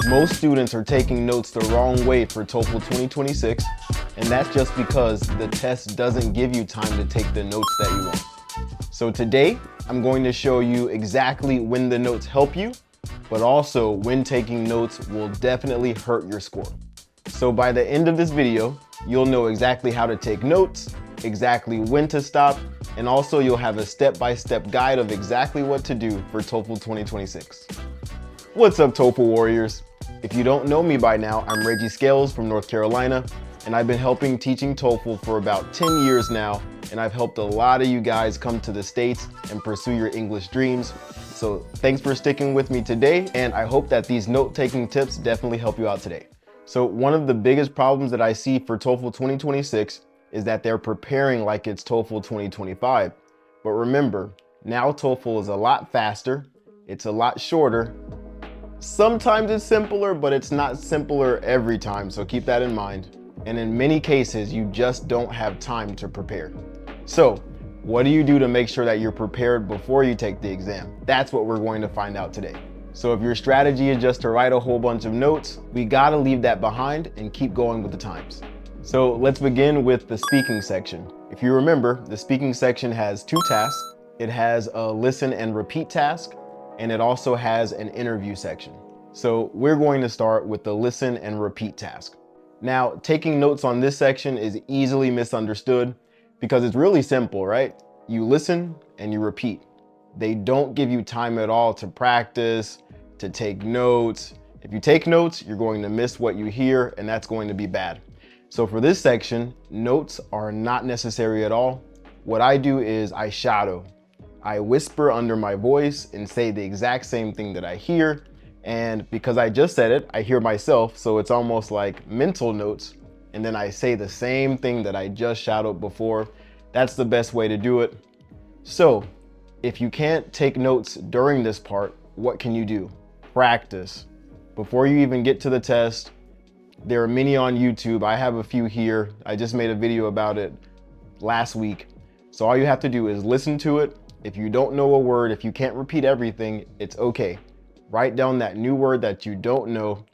Most students are taking notes the wrong way for TOEFL 2026, and that's just because the test doesn't give you time to take the notes that you want. So today, I'm going to show you exactly when the notes help you, but also when taking notes will definitely hurt your score. So by the end of this video, you'll know exactly how to take notes, exactly when to stop, and also you'll have a step-by-step guide of exactly what to do for TOEFL 2026. What's up, TOEFL warriors? If you don't know me by now, I'm Reggie Scales from North Carolina, and I've been helping teaching TOEFL for about 10 years now, and I've helped a lot of you guys come to the States and pursue your English dreams. So thanks for sticking with me today, and I hope that these note-taking tips definitely help you out today. So one of the biggest problems that I see for TOEFL 2026 is that they're preparing like it's TOEFL 2025. But remember, now TOEFL is a lot faster, it's a lot shorter. Sometimes it's simpler, but it's not simpler every time, so keep that in mind. And in many cases, you just don't have time to prepare. So what do you do to make sure that you're prepared before you take the exam? That's what we're going to find out today. So if your strategy is just to write a whole bunch of notes, we gotta leave that behind and keep going with the times. So let's begin with the speaking section. If you remember, the speaking section has two tasks. It has a listen and repeat task, and it also has an interview section. So we're going to start with the listen and repeat task. Now, taking notes on this section is easily misunderstood because it's really simple, right? You listen and you repeat. They don't give you time at all to practice, to take notes. If you take notes, you're going to miss what you hear, and that's going to be bad. So for this section, notes are not necessary at all. What I do is I shadow. I whisper under my voice and say the exact same thing that I hear. And because I just said it, I hear myself. So it's almost like mental notes. And then I say the same thing that I just shadowed before. That's the best way to do it. So if you can't take notes during this part, what can you do? Practice. Before you even get to the test, there are many on YouTube. I have a few here. I just made a video about it last week. So all you have to do is listen to it. If you don't know a word, if you can't repeat everything, it's okay. Write down that new word that you don't know,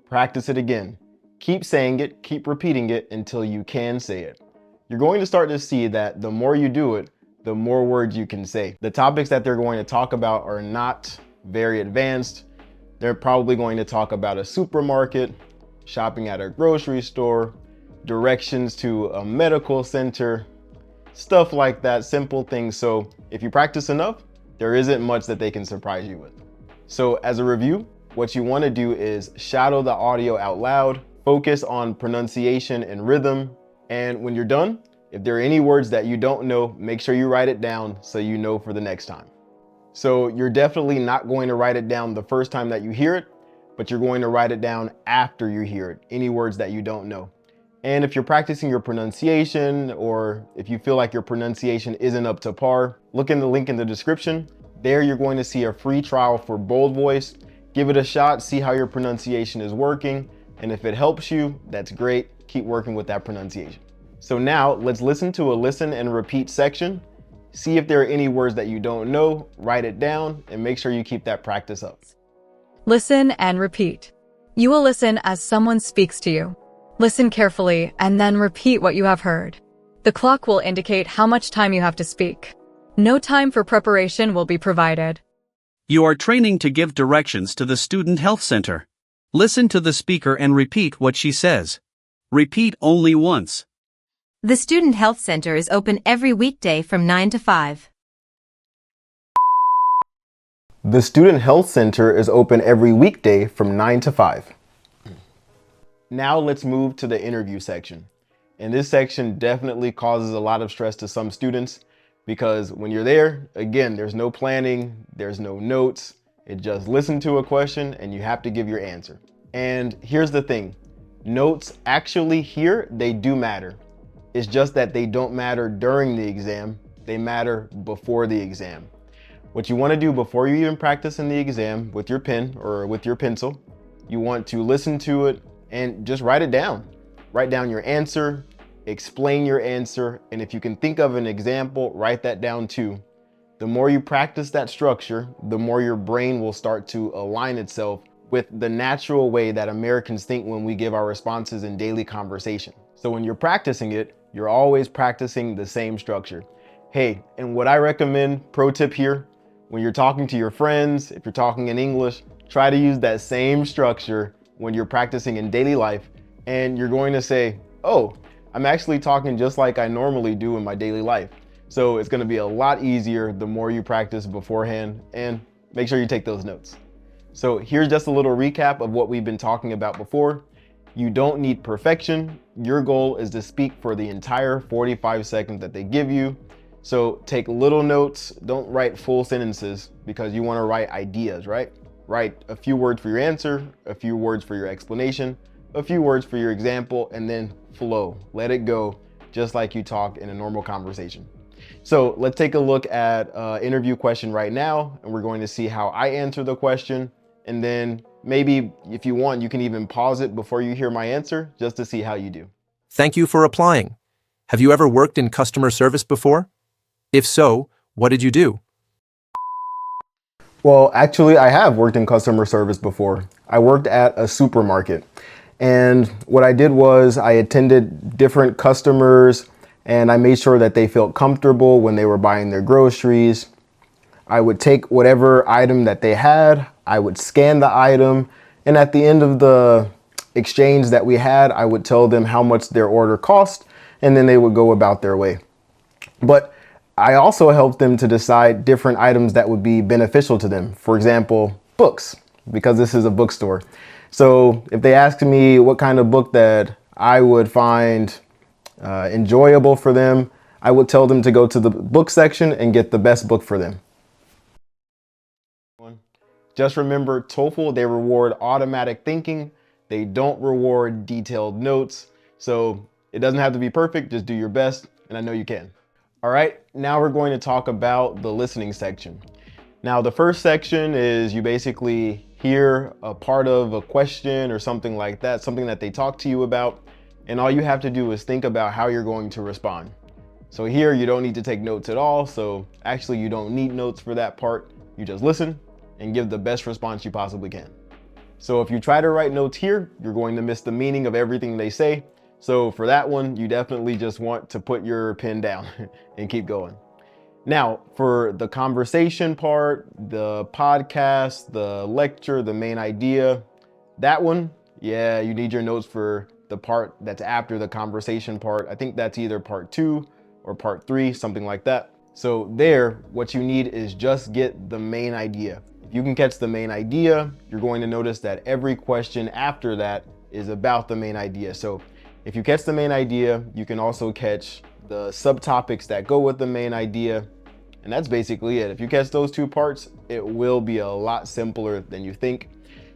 practice it again. Keep saying it, keep repeating it until you can say it. You're going to start to see that the more you do it, the more words you can say. The topics that they're going to talk about are not very advanced. They're probably going to talk about a supermarket, shopping at a grocery store, directions to a medical center, stuff like that, simple things. So if you practice enough, there isn't much that they can surprise you with. So as a review, what you want to do is shadow the audio out loud, focus on pronunciation and rhythm. And when you're done, if there are any words that you don't know, make sure you write it down so you know for the next time. So you're definitely not going to write it down the first time that you hear it, but you're going to write it down after you hear it, any words that you don't know. And if you're practicing your pronunciation, or if you feel like your pronunciation isn't up to par, look in the link in the description. There you're going to see a free trial for Bold Voice. Give it a shot, see how your pronunciation is working. And if it helps you, that's great. Keep working with that pronunciation. So now let's listen to a listen and repeat section. See if there are any words that you don't know, write it down, and make sure you keep that practice up. Listen and repeat. You will listen as someone speaks to you. Listen carefully and then repeat what you have heard. The clock will indicate how much time you have to speak. No time for preparation will be provided. You are training to give directions to the Student Health Center. Listen to the speaker and repeat what she says. Repeat only once. The Student Health Center is open every weekday from 9 to 5. The Student Health Center is open every weekday from 9 to 5. Now let's move to the interview section. And this section definitely causes a lot of stress to some students because when you're there, again, there's no planning, there's no notes. It just listen to a question and you have to give your answer. And here's the thing, notes actually here, they do matter. It's just that they don't matter during the exam, they matter before the exam. What you want to do before you even practice in the exam with your pen or with your pencil, you want to listen to it and just write it down. Write down your answer, explain your answer, and if you can think of an example, write that down too. The more you practice that structure, the more your brain will start to align itself with the natural way that Americans think when we give our responses in daily conversation. So when you're practicing it, you're always practicing the same structure. Hey, and what I recommend, pro tip here, when you're talking to your friends, if you're talking in English, try to use that same structure when you're practicing in daily life, and you're going to say, oh, I'm actually talking just like I normally do in my daily life. So it's gonna be a lot easier the more you practice beforehand, and make sure you take those notes. So here's just a little recap of what we've been talking about before. You don't need perfection. Your goal is to speak for the entire 45 seconds that they give you. So take little notes, don't write full sentences because you wanna write ideas, right? Write a few words for your answer, a few words for your explanation, a few words for your example, and then flow. Let it go, just like you talk in a normal conversation. So let's take a look at an interview question right now, and we're going to see how I answer the question. And then maybe if you want, you can even pause it before you hear my answer, just to see how you do. Thank you for applying. Have you ever worked in customer service before? If so, what did you do? Well, actually, I have worked in customer service before. I worked at a supermarket. And what I did was I attended different customers and I made sure that they felt comfortable when they were buying their groceries. I would take whatever item that they had, I would scan the item, and at the end of the exchange that we had, I would tell them how much their order cost, and then they would go about their way. But I also helped them to decide different items that would be beneficial to them. For example, books, because this is a bookstore. So if they asked me what kind of book that I would find enjoyable for them, I would tell them to go to the book section and get the best book for them. Just remember, TOEFL, they reward automatic thinking. They don't reward detailed notes. So it doesn't have to be perfect, just do your best, and I know you can. All right, now we're going to talk about the listening section. Now, the first section is you basically hear a part of a question or something like that, something that they talk to you about, and all you have to do is think about how you're going to respond. So here, you don't need to take notes at all, so actually you don't need notes for that part. You just listen and give the best response you possibly can. So if you try to write notes here, you're going to miss the meaning of everything they say. So for that one, you definitely just want to put your pen down and keep going. Now, for the conversation part, the podcast, the lecture, the main idea, that one, yeah, you need your notes for the part that's after the conversation part. I think that's either part 2 or part 3, something like that. So there, what you need is just get the main idea. If you can catch the main idea, you're going to notice that every question after that is about the main idea. So if you catch the main idea, you can also catch the subtopics that go with the main idea. And that's basically it. If you catch those 2 parts, it will be a lot simpler than you think.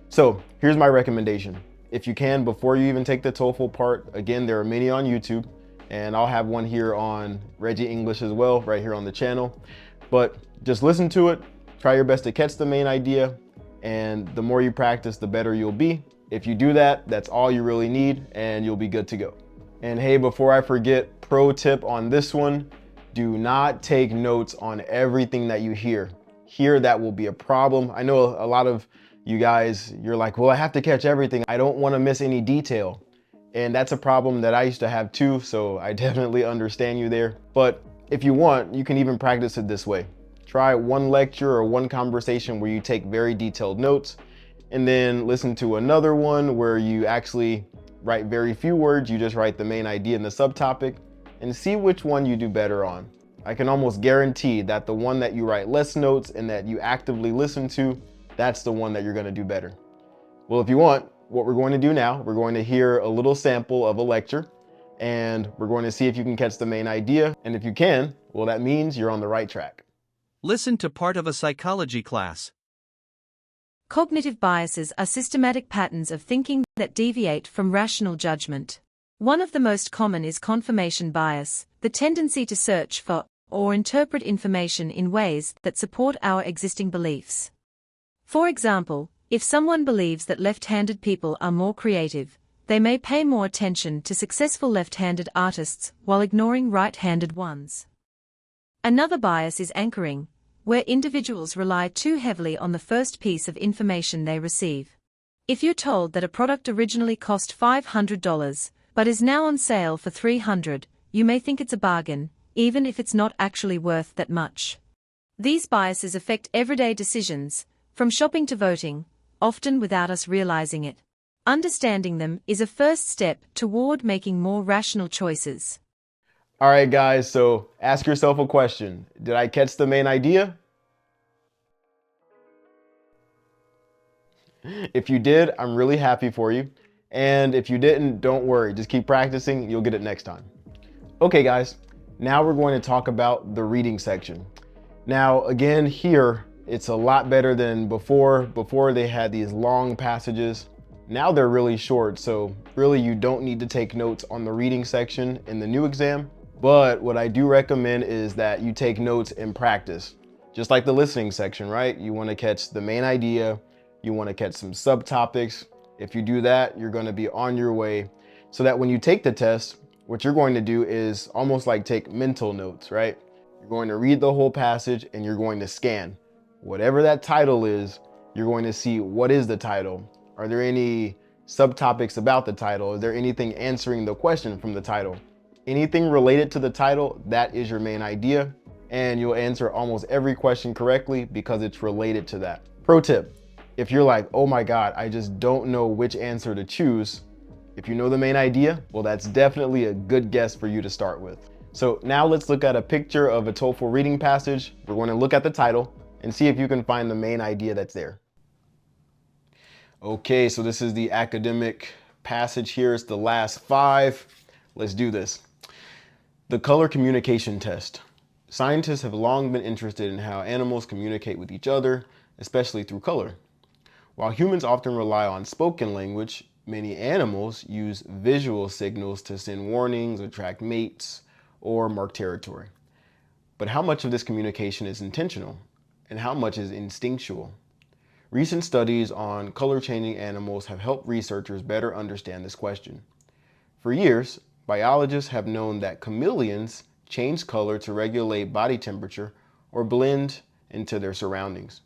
So here's my recommendation. If you can, before you even take the TOEFL part, again, there are many on YouTube, and I'll have one here on Reggie English as well, right here on the channel. But just listen to it, try your best to catch the main idea, and the more you practice, the better you'll be. If you do that, that's all you really need, and you'll be good to go. And hey, before I forget, pro tip on this one, do not take notes on everything that you hear. Here, that will be a problem. I know a lot of you guys, you're like, well, I have to catch everything. I don't want to miss any detail. And that's a problem that I used to have too, so I definitely understand you there. But if you want, you can even practice it this way. Try one lecture or one conversation where you take very detailed notes, and then listen to another one where you actually write very few words. You just write the main idea and the subtopic, and see which one you do better on. I can almost guarantee that the one that you write less notes and that you actively listen to, that's the one that you're going to do better. Well, if you want, what we're going to do now, we're going to hear a little sample of a lecture, and we're going to see if you can catch the main idea. And if you can, well, that means you're on the right track. Listen to part of a psychology class. Cognitive biases are systematic patterns of thinking that deviate from rational judgment. One of the most common is confirmation bias, the tendency to search for or interpret information in ways that support our existing beliefs. For example, if someone believes that left-handed people are more creative, they may pay more attention to successful left-handed artists while ignoring right-handed ones. Another bias is anchoring, where individuals rely too heavily on the first piece of information they receive. If you're told that a product originally cost $500, but is now on sale for $300, you may think it's a bargain, even if it's not actually worth that much. These biases affect everyday decisions, from shopping to voting, often without us realizing it. Understanding them is a first step toward making more rational choices. All right, guys, so ask yourself a question. Did I catch the main idea? If you did, I'm really happy for you. And if you didn't, don't worry. Just keep practicing. You'll get it next time. Okay, guys, now we're going to talk about the reading section. Now, again, here, it's a lot better than before. Before they had these long passages. Now they're really short. So really, you don't need to take notes on the reading section in the new exam. But what I do recommend is that you take notes in practice. Just like the listening section, right? You want to catch the main idea. You want to catch some subtopics. If you do that, you're going to be on your way so that when you take the test, what you're going to do is almost like take mental notes, right? You're going to read the whole passage and you're going to scan. Whatever that title is, you're going to see what is the title. Are there any subtopics about the title? Is there anything answering the question from the title? Anything related to the title, that is your main idea. And you'll answer almost every question correctly because it's related to that. Pro tip. If you're like, oh my God, I just don't know which answer to choose. If you know the main idea, well, that's definitely a good guess for you to start with. So now let's look at a picture of a TOEFL reading passage. We're going to look at the title and see if you can find the main idea that's there. Okay, so this is the academic passage here. It's the last 5. Let's do this. The color communication test. Scientists have long been interested in how animals communicate with each other, especially through color. While humans often rely on spoken language, many animals use visual signals to send warnings, attract mates, or mark territory. But how much of this communication is intentional, and how much is instinctual? Recent studies on color-changing animals have helped researchers better understand this question. For years, biologists have known that chameleons change color to regulate body temperature or blend into their surroundings.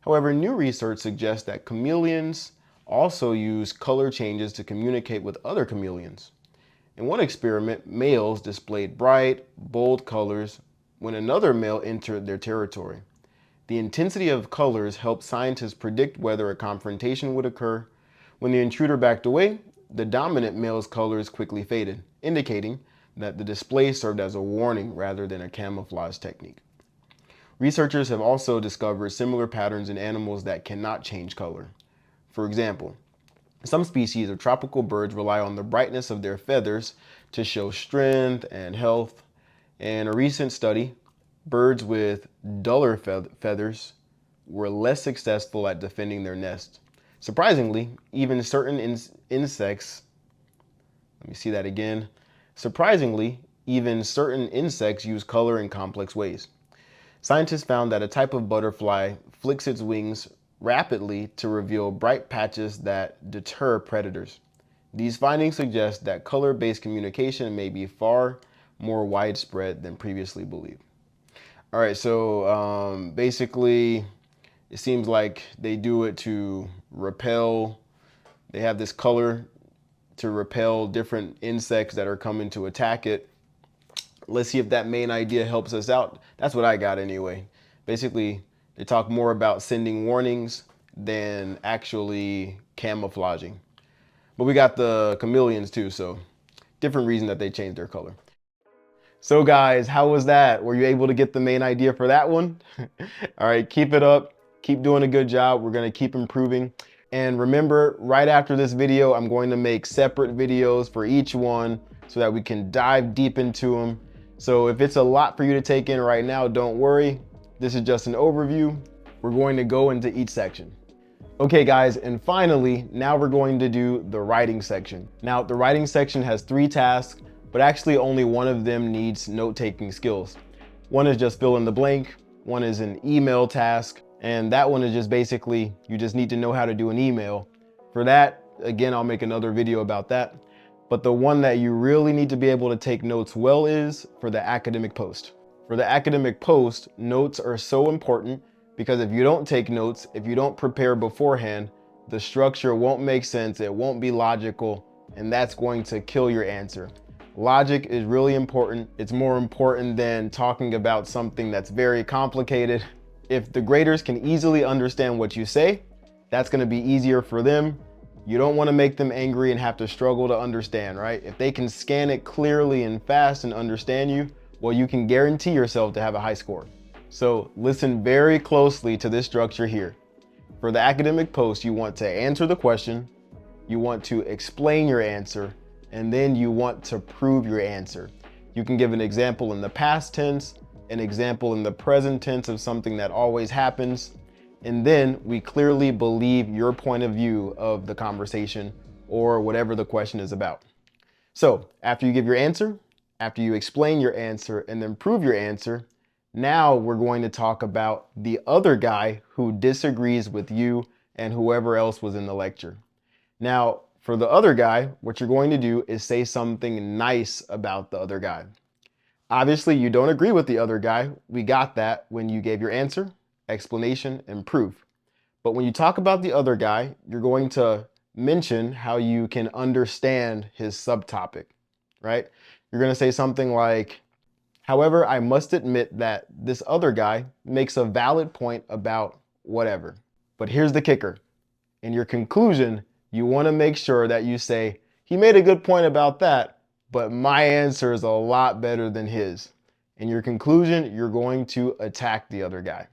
However, new research suggests that chameleons also use color changes to communicate with other chameleons. In one experiment, males displayed bright, bold colors when another male entered their territory. The intensity of colors helped scientists predict whether a confrontation would occur. When the intruder backed away, the dominant male's colors quickly faded, indicating that the display served as a warning rather than a camouflage technique. Researchers have also discovered similar patterns in animals that cannot change color. For example, some species of tropical birds rely on the brightness of their feathers to show strength and health. In a recent study, birds with duller feathers were less successful at defending their nest. Surprisingly, even certain insects, let me see that again. Surprisingly, even certain insects use color in complex ways. Scientists found that a type of butterfly flicks its wings rapidly to reveal bright patches that deter predators. These findings suggest that color-based communication may be far more widespread than previously believed. All right, so basically, it seems like they do it to repel. They have this color to repel different insects that are coming to attack it. Let's see if that main idea helps us out. That's what I got anyway. Basically, they talk more about sending warnings than actually camouflaging. But we got the chameleons too, so different reason that they changed their color. So guys, how was that? Were you able to get the main idea for that one? All right, keep it up. Keep doing a good job. We're gonna keep improving. And remember, right after this video, I'm going to make separate videos for each one so that we can dive deep into them. So if it's a lot for you to take in right now, don't worry. This is just an overview. We're going to go into each section. Okay guys, and finally, now we're going to do the writing section. Now, the writing section has 3 tasks, but actually only one of them needs note-taking skills. One is just fill in the blank, one is an email task, and that one is just basically, you just need to know how to do an email. For that, again, I'll make another video about that. But the one that you really need to be able to take notes well is for the academic post. For the academic post, notes are so important because if you don't take notes, if you don't prepare beforehand, the structure won't make sense, it won't be logical, and that's going to kill your answer. Logic is really important. It's more important than talking about something that's very complicated. If the graders can easily understand what you say, that's going to be easier for them. You don't want to make them angry and have to struggle to understand, right? If they can scan it clearly and fast and understand you, well, you can guarantee yourself to have a high score. So listen very closely to this structure here. For the academic post, you want to answer the question, you want to explain your answer, and then you want to prove your answer. You can give an example in the past tense, an example in the present tense of something that always happens, and then we clearly believe your point of view of the conversation or whatever the question is about. So after you give your answer, after you explain your answer and then prove your answer, now we're going to talk about the other guy who disagrees with you and whoever else was in the lecture. Now, for the other guy, what you're going to do is say something nice about the other guy. Obviously, you don't agree with the other guy. We got that when you gave your answer, explanation, and proof. But when you talk about the other guy, you're going to mention how you can understand his subtopic, right? You're going to say something like, however, I must admit that this other guy makes a valid point about whatever. But here's the kicker. In your conclusion, you want to make sure that you say, he made a good point about that, but my answer is a lot better than his. In your conclusion, you're going to attack the other guy.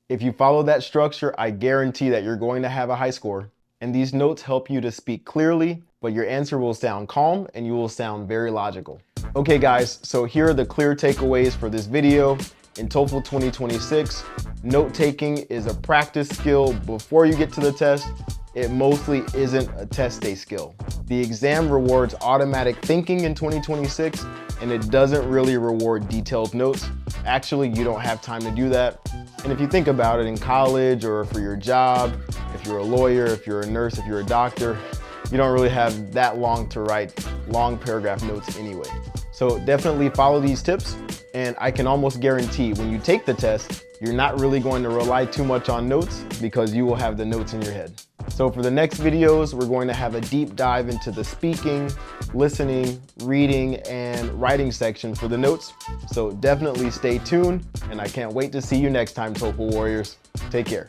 If you follow that structure, I guarantee that you're going to have a high score. And these notes help you to speak clearly, but your answer will sound calm and you will sound very logical. Okay guys, so here are the clear takeaways for this video. In TOEFL 2026, note-taking is a practice skill before you get to the test. It mostly isn't a test day skill. The exam rewards automatic thinking in 2026, and it doesn't really reward detailed notes. Actually, you don't have time to do that. And if you think about it, in college or for your job, if you're a lawyer, if you're a nurse, if you're a doctor, you don't really have that long to write long paragraph notes anyway. So definitely follow these tips, and I can almost guarantee when you take the test, you're not really going to rely too much on notes because you will have the notes in your head. So for the next videos, we're going to have a deep dive into the speaking, listening, reading, and writing section for the notes. So definitely stay tuned, and I can't wait to see you next time, TOEFL Warriors. Take care.